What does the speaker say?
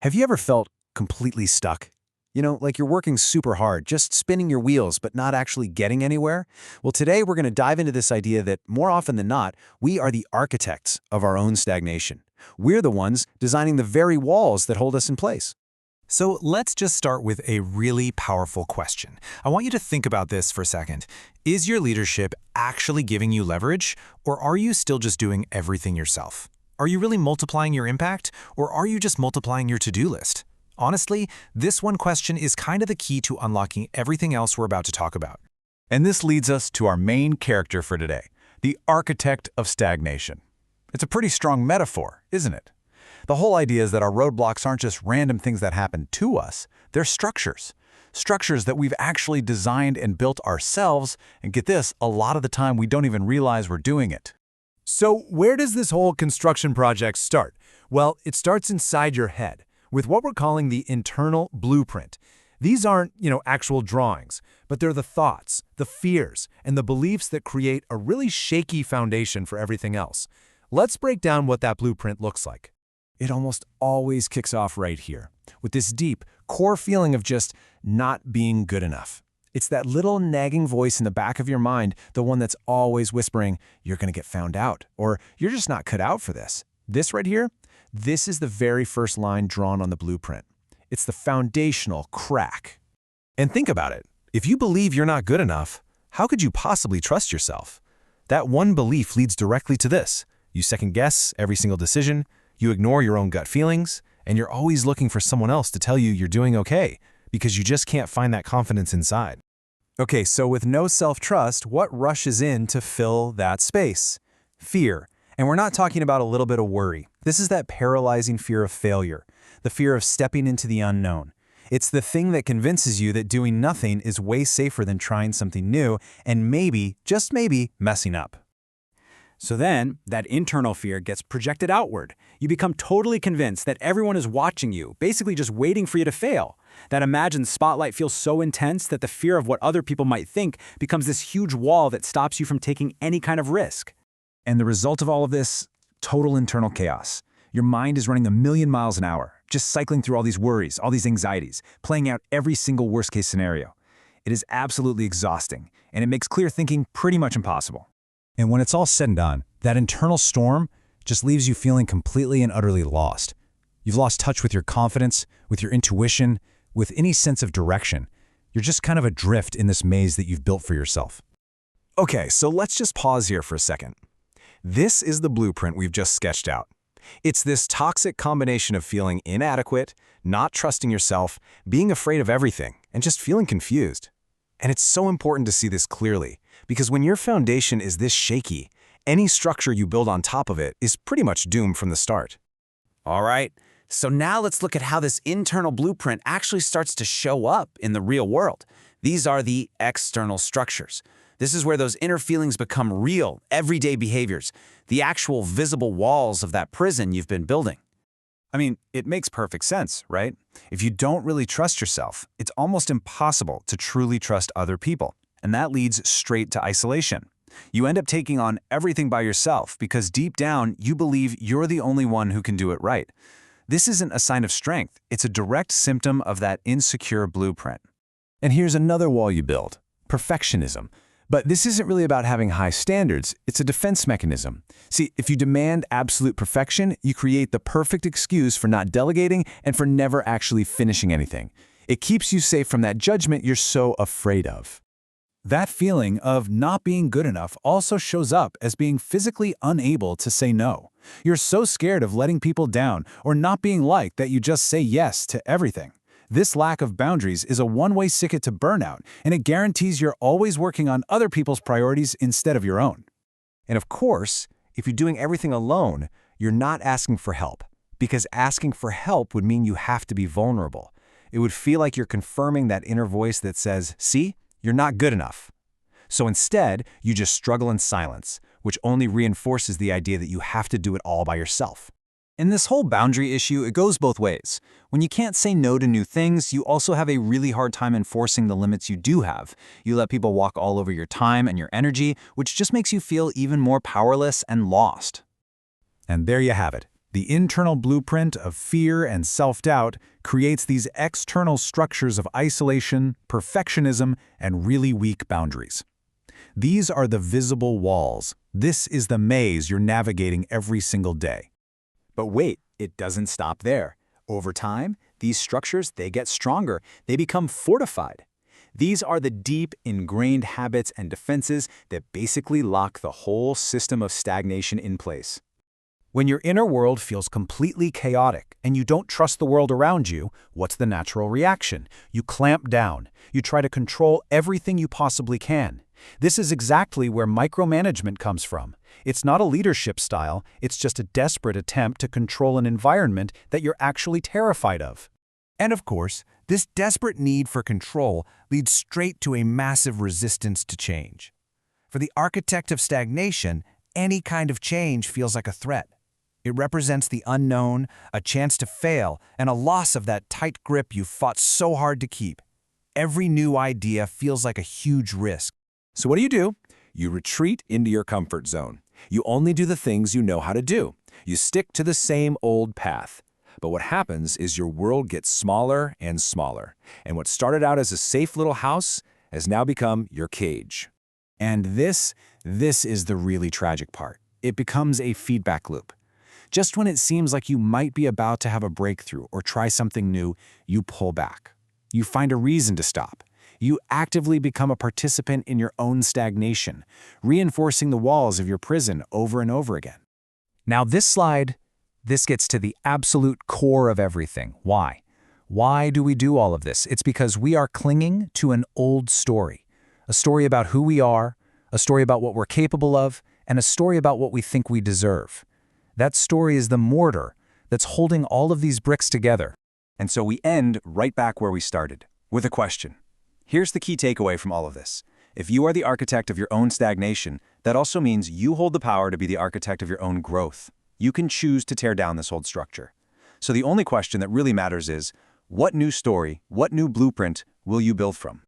Have you ever felt completely stuck? Like you're working super hard, just spinning your wheels, but not actually getting anywhere? Well, today we're going to dive into this idea that more often than not, we are the architects of our own stagnation. We're the ones designing the very walls that hold us in place. So let's just start with a really powerful question. I want you to think about this for a second. Is your leadership actually giving you leverage, or are you still just doing everything yourself? Are you really multiplying your impact, or are you just multiplying your to-do list? Honestly, this one question is kind of the key to unlocking everything else we're about to talk about. And this leads us to our main character for today, the architect of stagnation. It's a pretty strong metaphor, isn't it? The whole idea is that our roadblocks aren't just random things that happen to us, they're structures. Structures that we've actually designed and built ourselves, and get this, a lot of the time we don't even realize we're doing it. So where does this whole construction project start? Well, it starts inside your head, with what we're calling the internal blueprint. These aren't, actual drawings, but they're the thoughts, the fears, and the beliefs that create a really shaky foundation for everything else. Let's break down what that blueprint looks like. It almost always kicks off right here, with this deep, core feeling of just not being good enough. It's that little nagging voice in the back of your mind, the one that's always whispering, you're going to get found out, or you're just not cut out for this. This right here, this is the very first line drawn on the blueprint. It's the foundational crack. And think about it. If you believe you're not good enough, how could you possibly trust yourself? That one belief leads directly to this. You second-guess every single decision, you ignore your own gut feelings, and you're always looking for someone else to tell you you're doing okay, because you just can't find that confidence inside. Okay, so with no self-trust, what rushes in to fill that space? Fear. And we're not talking about a little bit of worry. This is that paralyzing fear of failure, the fear of stepping into the unknown. It's the thing that convinces you that doing nothing is way safer than trying something new and maybe, just maybe, messing up. So then, that internal fear gets projected outward. You become totally convinced that everyone is watching you, basically just waiting for you to fail. That imagined spotlight feels so intense that the fear of what other people might think becomes this huge wall that stops you from taking any kind of risk. And the result of all of this? Total internal chaos. Your mind is running a million miles an hour, just cycling through all these worries, all these anxieties, playing out every single worst-case scenario. It is absolutely exhausting, and it makes clear thinking pretty much impossible. And when it's all said and done, that internal storm just leaves you feeling completely and utterly lost. You've lost touch with your confidence, with your intuition, with any sense of direction. You're just kind of adrift in this maze that you've built for yourself. Okay, so let's just pause here for a second. This is the blueprint we've just sketched out. It's this toxic combination of feeling inadequate, not trusting yourself, being afraid of everything, and just feeling confused. And it's so important to see this clearly, because when your foundation is this shaky, any structure you build on top of it is pretty much doomed from the start. All right, so now let's look at how this internal blueprint actually starts to show up in the real world. These are the external structures. This is where those inner feelings become real, everyday behaviors, the actual visible walls of that prison you've been building. I mean, it makes perfect sense, right? If you don't really trust yourself, it's almost impossible to truly trust other people. And that leads straight to isolation. You end up taking on everything by yourself because deep down, you believe you're the only one who can do it right. This isn't a sign of strength. It's a direct symptom of that insecure blueprint. And here's another wall you build: perfectionism. But this isn't really about having high standards. It's a defense mechanism. See, if you demand absolute perfection, you create the perfect excuse for not delegating and for never actually finishing anything. It keeps you safe from that judgment you're so afraid of. That feeling of not being good enough also shows up as being physically unable to say no. You're so scared of letting people down or not being liked that you just say yes to everything. This lack of boundaries is a one-way ticket to burnout, and it guarantees you're always working on other people's priorities instead of your own. And of course, if you're doing everything alone, you're not asking for help, because asking for help would mean you have to be vulnerable. It would feel like you're confirming that inner voice that says, see, you're not good enough. So instead, you just struggle in silence, which only reinforces the idea that you have to do it all by yourself. In this whole boundary issue, it goes both ways. When you can't say no to new things, you also have a really hard time enforcing the limits you do have. You let people walk all over your time and your energy, which just makes you feel even more powerless and lost. And there you have it. The internal blueprint of fear and self-doubt creates these external structures of isolation, perfectionism, and really weak boundaries. These are the visible walls. This is the maze you're navigating every single day. But wait, it doesn't stop there. Over time, these structures, they get stronger. They become fortified. These are the deep, ingrained habits and defenses that basically lock the whole system of stagnation in place. When your inner world feels completely chaotic and you don't trust the world around you, what's the natural reaction? You clamp down. You try to control everything you possibly can. This is exactly where micromanagement comes from. It's not a leadership style, it's just a desperate attempt to control an environment that you're actually terrified of. And of course, this desperate need for control leads straight to a massive resistance to change. For the architect of stagnation, any kind of change feels like a threat. It represents the unknown, a chance to fail, and a loss of that tight grip you fought so hard to keep. Every new idea feels like a huge risk. So what do? You retreat into your comfort zone. You only do the things you know how to do. You stick to the same old path. But what happens is your world gets smaller and smaller, and what started out as a safe little house has now become your cage. And this is the really tragic part. It becomes a feedback loop. Just when it seems like you might be about to have a breakthrough or try something new, you pull back. You find a reason to stop. You actively become a participant in your own stagnation, reinforcing the walls of your prison over and over again. Now this gets to the absolute core of everything. Why? Why do we do all of this? It's because we are clinging to an old story. A story about who we are, a story about what we're capable of, and a story about what we think we deserve. That story is the mortar that's holding all of these bricks together. And so we end right back where we started, with a question. Here's the key takeaway from all of this. If you are the architect of your own stagnation, that also means you hold the power to be the architect of your own growth. You can choose to tear down this old structure. So the only question that really matters is, what new story, what new blueprint will you build from?